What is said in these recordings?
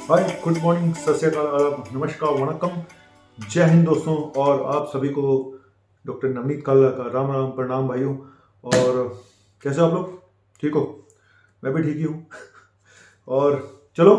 हाय, good morning, सत श्री अकाल, आदाब, नमस्कार, वणक्कम, जय हिंद दोस्तों। और आप सभी को डॉक्टर नवनीत काला का राम राम, प्रणाम भाइयों। और कैसे हो आप लोग? ठीक हो? मैं भी ठीक ही हूँ। और चलो,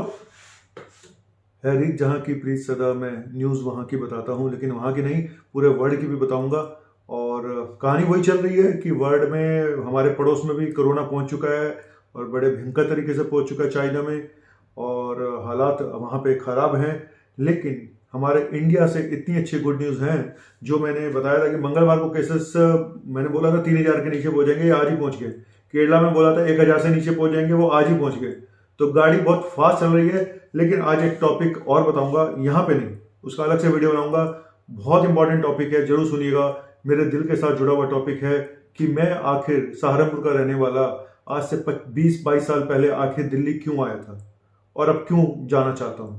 है रीत जहाँ की प्रीत सदा, मैं न्यूज़ वहाँ की बताता हूँ, लेकिन वहाँ की नहीं, पूरे वर्ल्ड की भी बताऊँगा। और कहानी वही चल रही है कि वर्ल्ड में, हमारे पड़ोस में भी कोरोना पहुँच चुका है और बड़े भयंकर तरीके से पहुँच चुका है चाइना में, और हालात वहाँ पे ख़राब हैं। लेकिन हमारे इंडिया से इतनी अच्छी गुड न्यूज़ हैं, जो मैंने बताया था कि मंगलवार को केसेस, मैंने बोला था 3000 के नीचे पहुँच जाएंगे, आज ही पहुँच गए। केरला में बोला था 1000 से नीचे पहुँच जाएंगे, वो आज ही पहुँच गए। तो गाड़ी बहुत फास्ट चल रही है। लेकिन आज एक टॉपिक और बताऊंगा, यहाँ पे नहीं, उसका अलग से वीडियो बनाऊंगा। बहुत इंपॉर्टेंट टॉपिक है, जरूर सुनिएगा। मेरे दिल के साथ जुड़ा हुआ टॉपिक है कि मैं आखिर सहारनपुर का रहने वाला, आज से 20-22 साल पहले आखिर दिल्ली क्यों आया था और अब क्यों जाना चाहता हूं।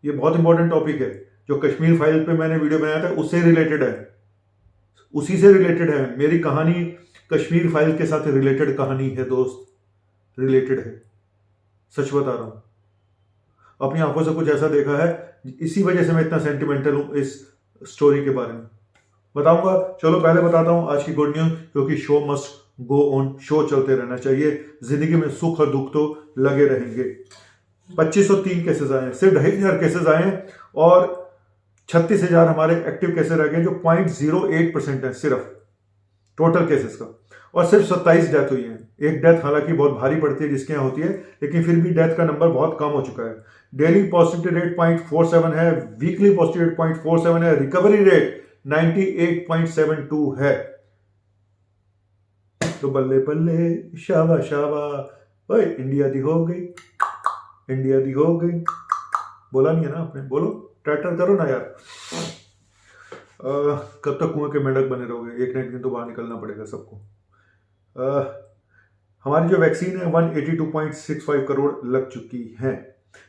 ये बहुत इंपॉर्टेंट टॉपिक है। जो कश्मीर फाइल पे मैंने वीडियो बनाया था, उससे रिलेटेड है, उसी से रिलेटेड है। मेरी कहानी कश्मीर फाइल के साथ रिलेटेड कहानी है दोस्त, रिलेटेड है, सच बता रहा हूं। अपनी आंखों से कुछ ऐसा देखा है, इसी वजह से मैं इतना सेंटिमेंटल हूं इस स्टोरी के बारे में। बताऊंगा। चलो पहले बताता हूं आज की गुड न्यूज, क्योंकि show must go on, show चलते रहना चाहिए। जिंदगी में सुख और दुख तो लगे रहेंगे। 2503 केसेस आए हैं, सिर्फ 2500 केसेस आए हैं, और 36,000 हमारे एक्टिव केसेस रह गए, जो 0.08% है सिर्फ टोटल केसेस का। और सिर्फ 27 डेथ हुई है। एक डेथ हालांकि बहुत भारी पड़ती है जिसके यहाँ होती है, लेकिन फिर भी डेथ का नंबर बहुत कम हो चुका है। डेली पॉजिटिविटी रेट 0.47 है, वीकली पॉजिटिविटी रेट 0.47 है, रिकवरी रेट 98.72 है। तो बल्ले बल्ले, शाबा शाबा, ओए इंडिया दी हो गई, इंडिया दी हो गई। बोला नहीं है ना आपने? बोलो, ट्रैक्टर करो ना यार। कब तक कुएं के मेंढक बने रहोगे? एक ना एक दिन तो बाहर निकलना पड़ेगा सबको। हमारी जो वैक्सीन है 182.65 करोड़ लग चुकी है।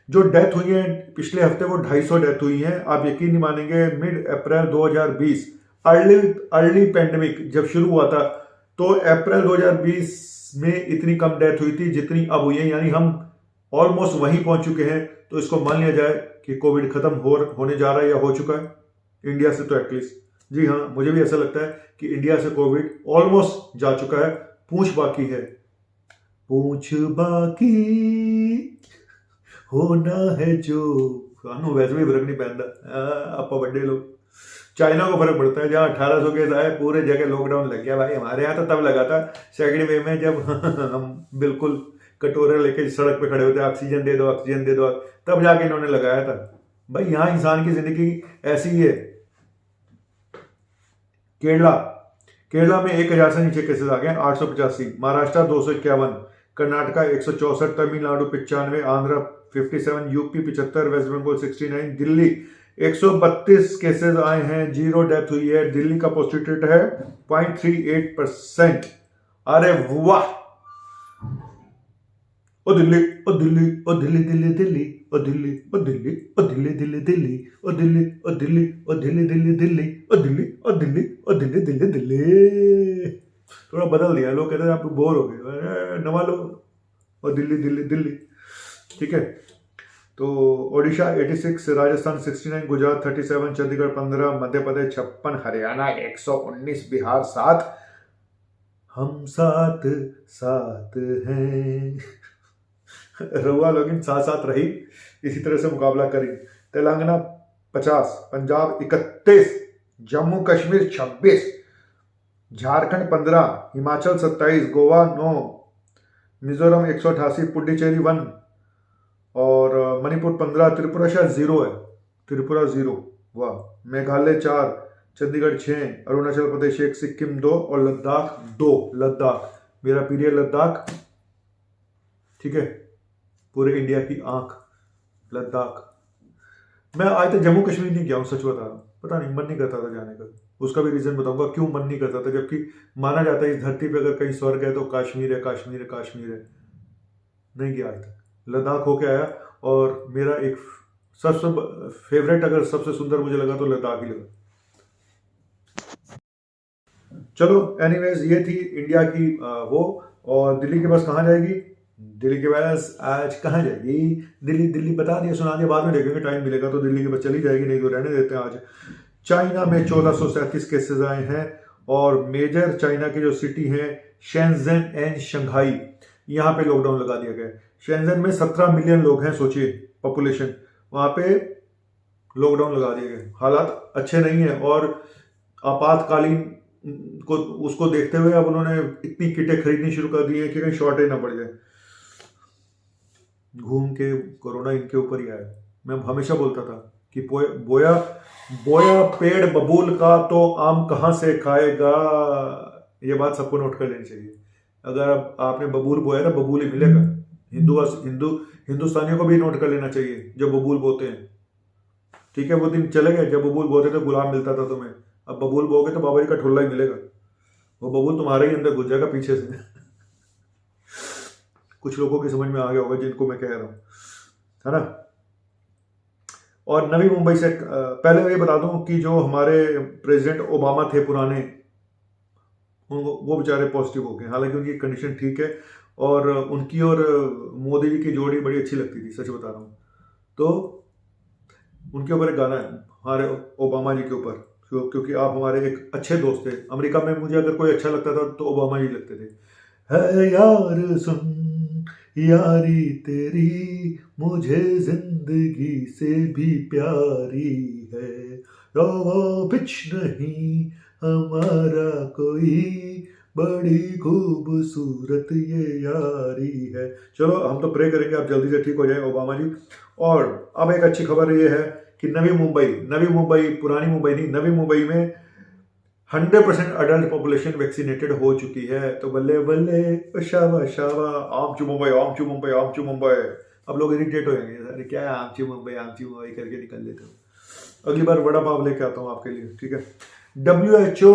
जो डेथ हुई है पिछले हफ्ते, वो 250 डेथ हुई है। आप यकीन नहीं मानेंगे, मिड अप्रैल 2020, अर्ली पेंडेमिक जब शुरू हुआ था, तो अप्रैल 2020 में इतनी कम डेथ हुई थी जितनी अब हुई है। यानी हम ऑलमोस्ट वहीं पहुंच चुके हैं। तो इसको मान लिया जाए कि कोविड खत्म होने जा रहा है, या हो चुका है इंडिया से, तो एटलीस्ट। जी हाँ, मुझे भी ऐसा लगता है कि इंडिया से कोविड ऑलमोस्ट जा चुका है। पूंछ बाकी है, पूछ बाकी होना है जो। कानू वैसे भी फर्क नहीं पहनता, आपा बड्डे लोग। चाइना को फर्क पड़ता है, जहाँ 1800 केस आए पूरे जगह लॉकडाउन लग गया। भाई हमारे यहाँ तो तब लगा था सेकंड वेव में, जब हम बिल्कुल कटोरे लेके सड़क पे खड़े होते, ऑक्सीजन दे दो, ऑक्सीजन दे दो, तब जाके इन्होंने लगाया था। भाई यहाँ इंसान की जिंदगी ऐसी ही है। केरला में 1000 से नीचे केसेस आ गए, 885। Maharashtra 251, Karnataka 164, Tamil Nadu 95, Andhra 57, UP 75, West Bengal 69, Delhi 132 cases आए हैं, 0 डेथ हुई है। दिल्ली का पॉजिटिव रेट है 0.38%। अरे वाह! ओ दिल्ली, ओ दिल्ली, ओ दिल्ली दिल्ली दिल्ली, ओ दिल्ली, ओ दिल्ली, ओ दिल्ली दिल्ली दिल्ली, ओ दिल्ली, ओ दिल्ली, ओ दिल्ली दिल्ली दिल्ली, ओ दिल्ली, ओ दिल्ली, ओ दिल्ली दिल्ली दिल्ली। थोड़ा बदल दिया, लोग कहते हैं आप बोर हो गए, नवा लो, ओ दिल्ली दिल्ली दिल्ली। ठीक है। तो ओडिशा 86, राजस्थान 69, गुजरात 37, चंडीगढ़ 15, मध्य प्रदेश 56, हरियाणा 119, बिहार 7। हम साथ साथ हैं। रहुआ लोगिन साथ साथ रही, इसी तरह से मुकाबला करी। तेलंगाना 50, पंजाब 31, जम्मू कश्मीर 26, झारखंड 15, हिमाचल 27, गोवा 9, मिजोरम 188, पुडुचेरी 1, और मणिपुर 15, त्रिपुरा शायद 0 है, त्रिपुरा 0, वाह। मेघालय 4, चंडीगढ़ 6, अरुणाचल प्रदेश 1, सिक्किम 2, और लद्दाख 2। लद्दाख मेरा प्रिय लद्दाख, ठीक है, पूरे इंडिया की आंख लद्दाख। मैं आज तक जम्मू कश्मीर नहीं गया हूं, सच बता रहा हूं। पता नहीं, मन नहीं करता था जाने का। उसका भी रीजन बताऊंगा क्यों मन नहीं करता था, जबकि माना जाता है इस धरती पे अगर कहीं स्वर्ग है तो काश्मीर है, काश्मीर है, काश्मीर है। नहीं गया आज तक। लद्दाख होके आया, और मेरा एक सबसे फेवरेट, अगर सबसे सुंदर मुझे लगा तो लद्दाख ही लगा। चलो एनीवेज, ये थी इंडिया की वो। और दिल्ली की बस कहाँ जाएगी? दिल्ली की बस आज कहाँ जाएगी? दिल्ली दिल्ली बता दिया, सुना दिया, बाद में देखेंगे, टाइम मिलेगा तो दिल्ली की बस चली जाएगी, नहीं तो रहने देते हैं आज। चाइना में 1437 केसेस आए हैं और मेजर चाइना के जो सिटी हैं शेंजन एंड शंघाई, यहाँ पे लॉकडाउन लगा दिया गया। शेंजन में 17 मिलियन लोग हैं, सोचिए पॉपुलेशन, वहाँ पे लॉकडाउन लगा दिया गया। हालात अच्छे नहीं है और आपातकालीन को उसको देखते हुए अब उन्होंने इतनी किटें खरीदनी शुरू कर दी है कि कहीं शॉर्टेज ना पड़ जाए। घूम के कोरोना इनके ऊपर ही आया। मैं हमेशा बोलता था कि बोया बोया पेड़ बबूल का तो आम कहाँ से खाएगा। ये बात सबको नोट कर लेनी चाहिए। अगर आपने बबूल बोया ना, बबूल ही मिलेगा। हिंदुस्तानियों को भी नोट कर लेना चाहिए जो बबूल बोते हैं। ठीक है, वो दिन चले गए जब बबूल बोते थे गुलाब मिलता था तुम्हें। अब बबूल बोगे तो बाबा जी का ठुल्ला ही मिलेगा, वो बबूल तुम्हारे ही अंदर घुस जाएगा पीछे से। कुछ लोगों की समझ में आ गया होगा जिनको मैं कह रहा हूं, है ना। और नवी मुंबई से पहले मैं ये बता दूं कि जो हमारे प्रेसिडेंट ओबामा थे पुराने, वो बेचारे पॉजिटिव हो गए। हालांकि उनकी कंडीशन ठीक है और उनकी और मोदी जी की जोड़ी बड़ी अच्छी लगती थी, सच बता रहा हूँ। तो उनके ऊपर एक गाना है हमारे ओबामा जी के ऊपर, क्योंकि आप हमारे एक अच्छे दोस्त थे। अमेरिका में मुझे अगर कोई अच्छा लगता था तो ओबामा जी लगते थे। है यार सुन यारी तेरी मुझे जिंदगी से भी प्यारी है, बिच नहीं हमारा कोई, बड़ी खूबसूरत ये यारी है। चलो हम तो प्रे करेंगे आप जल्दी से ठीक हो जाए ओबामा जी। और अब एक अच्छी खबर ये है कि नवी मुंबई पुरानी मुंबई नहीं, नवी मुंबई में 100% अडल्ट पॉपुलेशन वैक्सीनेटेड हो चुकी है। तो बल्ले बल्ले शाबा शाबा, आमचू मुंबई। अब लोग इरिटेट हो जाएंगे, अरे क्या है आमचू मुंबई करके निकल लेते हो। अगली बार वड़ा पाव लेके आता हूँ आपके लिए, ठीक है। WHO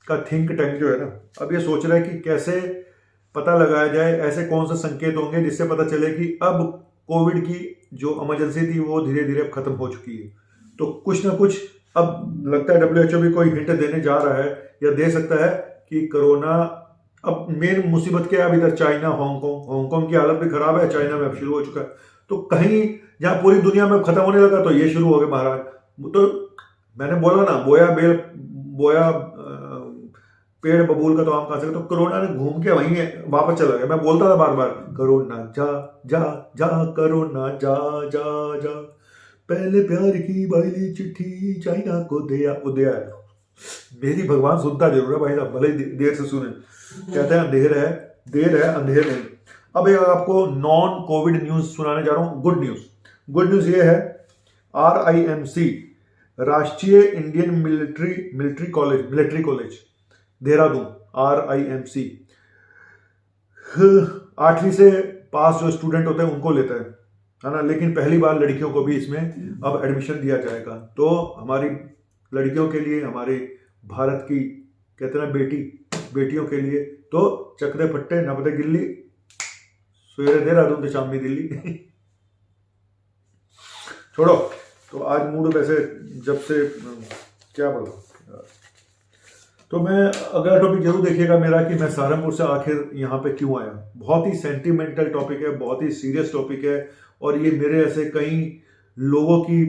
का थिंक टैंक जो है ना, अब ये सोच रहा है कि कैसे पता लगाया जाए, ऐसे कौन से संकेत होंगे जिससे पता चले कि अब कोविड की जो इमरजेंसी थी वो धीरे धीरे अब खत्म हो चुकी है। तो कुछ ना कुछ अब लगता है WHO भी कोई हिंट देने जा रहा है या दे सकता है कि कोरोना, अब मेन मुसीबत क्या है, अब इधर चाइना, हांगकांग की हालत भी खराब है, चाइना में अब शुरू हो चुका है। तो कहीं जहां पूरी दुनिया में खत्म होने लगा तो ये शुरू हो गया महाराज। तो मैंने बोला ना, बोया पेड़ बबूल का तो आम खा सकते। तो कोरोना ने घूम के वहीं वापस चला गया। मैं बोलता था बार बार, कोरोना जा जा जा, कोरोना जा जा जा, पहले प्यार की पहली चिट्ठी चाइना को दे आया। मेरी भगवान सुनता जरूर है भाई साहब, भले ही देर से सुने। कहते हैं देर है अंधेर नहीं। अब एक आपको नॉन कोविड न्यूज सुनाने जा रहा हूं, गुड न्यूज ये है, RIMC राष्ट्रीय Indian military college Dehradun, RIMC 8वीं से पास जो स्टूडेंट होते हैं उनको लेता है ना। लेकिन पहली बार लड़कियों को भी इसमें अब एडमिशन दिया जाएगा। तो हमारी लड़कियों के लिए, हमारे भारत की कहते हैं बेटियों के लिए तो चकरे फट्टे नपदे गिल्ली, सवेरे देहरादून तो शामी दिल्ली। छोड़ो, तो आज मूड वैसे जब से क्या बोला। तो मैं अगला टॉपिक जरूर देखिएगा मेरा कि मैं सहारनपुर से आखिर यहाँ पे क्यों आया। बहुत ही सेंटिमेंटल टॉपिक है, बहुत ही सीरियस टॉपिक है और ये मेरे ऐसे कई लोगों की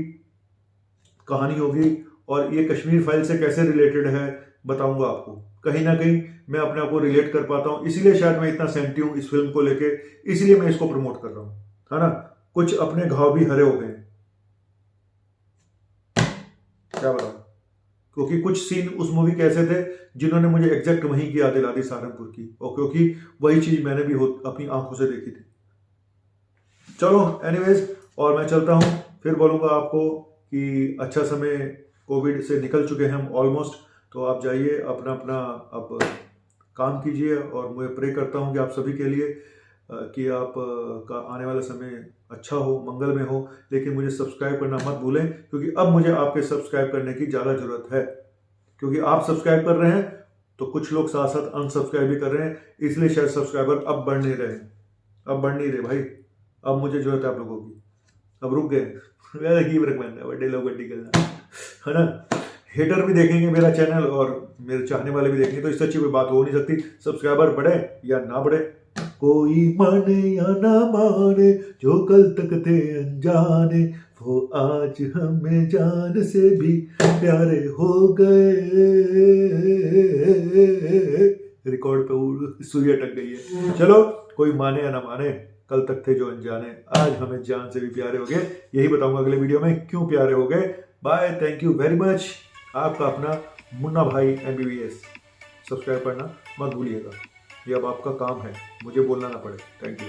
कहानी होगी और ये कश्मीर फाइल से कैसे रिलेटेड है बताऊंगा आपको। कहीं ना कहीं मैं अपने आप को रिलेट कर पाता हूँ, इसीलिए शायद मैं इतना सेंटी हूँ इस फिल्म को लेके, इसलिए मैं इसको प्रमोट कर रहा हूँ, है ना। कुछ अपने घाव भी हरे हो गए, क्या बताऊं, क्योंकि कुछ सीन उस मूवी के ऐसे थे जिन्होंने मुझे एग्जैक्ट वहीं की याद दिला दी सहारनपुर की, और क्योंकि वही चीज मैंने भी अपनी आंखों से देखी थी। चलो एनीवेज, और मैं चलता हूं, फिर बोलूंगा आपको कि अच्छा समय कोविड से निकल चुके हैं हम ऑलमोस्ट। तो आप जाइए अपना अब काम कीजिए और मैं प्रे करता हूं कि आप सभी के लिए कि आप का आने वाला समय अच्छा हो, मंगल में हो। लेकिन मुझे सब्सक्राइब करना मत भूलें, क्योंकि अब मुझे आपके सब्सक्राइब करने की ज़्यादा ज़रूरत है, क्योंकि आप सब्सक्राइब कर रहे हैं तो कुछ लोग साथ साथ अनसब्सक्राइब भी कर रहे हैं, इसलिए शायद सब्सक्राइबर अब बढ़ नहीं रहे भाई। अब मुझे जरूरत है आप लोगों की, अब रुक गए। बड़े लोग है ना। हेटर भी देखेंगे मेरा चैनल और मेरे चाहने वाले भी देखेंगे, तो इससे अच्छी कोई बात हो नहीं सकती। सब्सक्राइबर बढ़े या ना बढ़े, कोई माने या ना माने, जो कल तक थे अनजाने, वो आज हमें जान से भी प्यारे हो गए। रिकॉर्ड पे सुई अटक गई है। चलो, कोई माने या ना माने, कल तक थे जो अनजाने, आज हमें जान से भी प्यारे हो गए। यही बताऊंगा अगले वीडियो में क्यों प्यारे हो गए। Bye, thank you very much. आपका अपना मुन्ना भाई MBBS। सब्सक्राइब करना मत भूलिएगा, ये अब आपका काम है, मुझे बोलना ना पड़े। Thank you.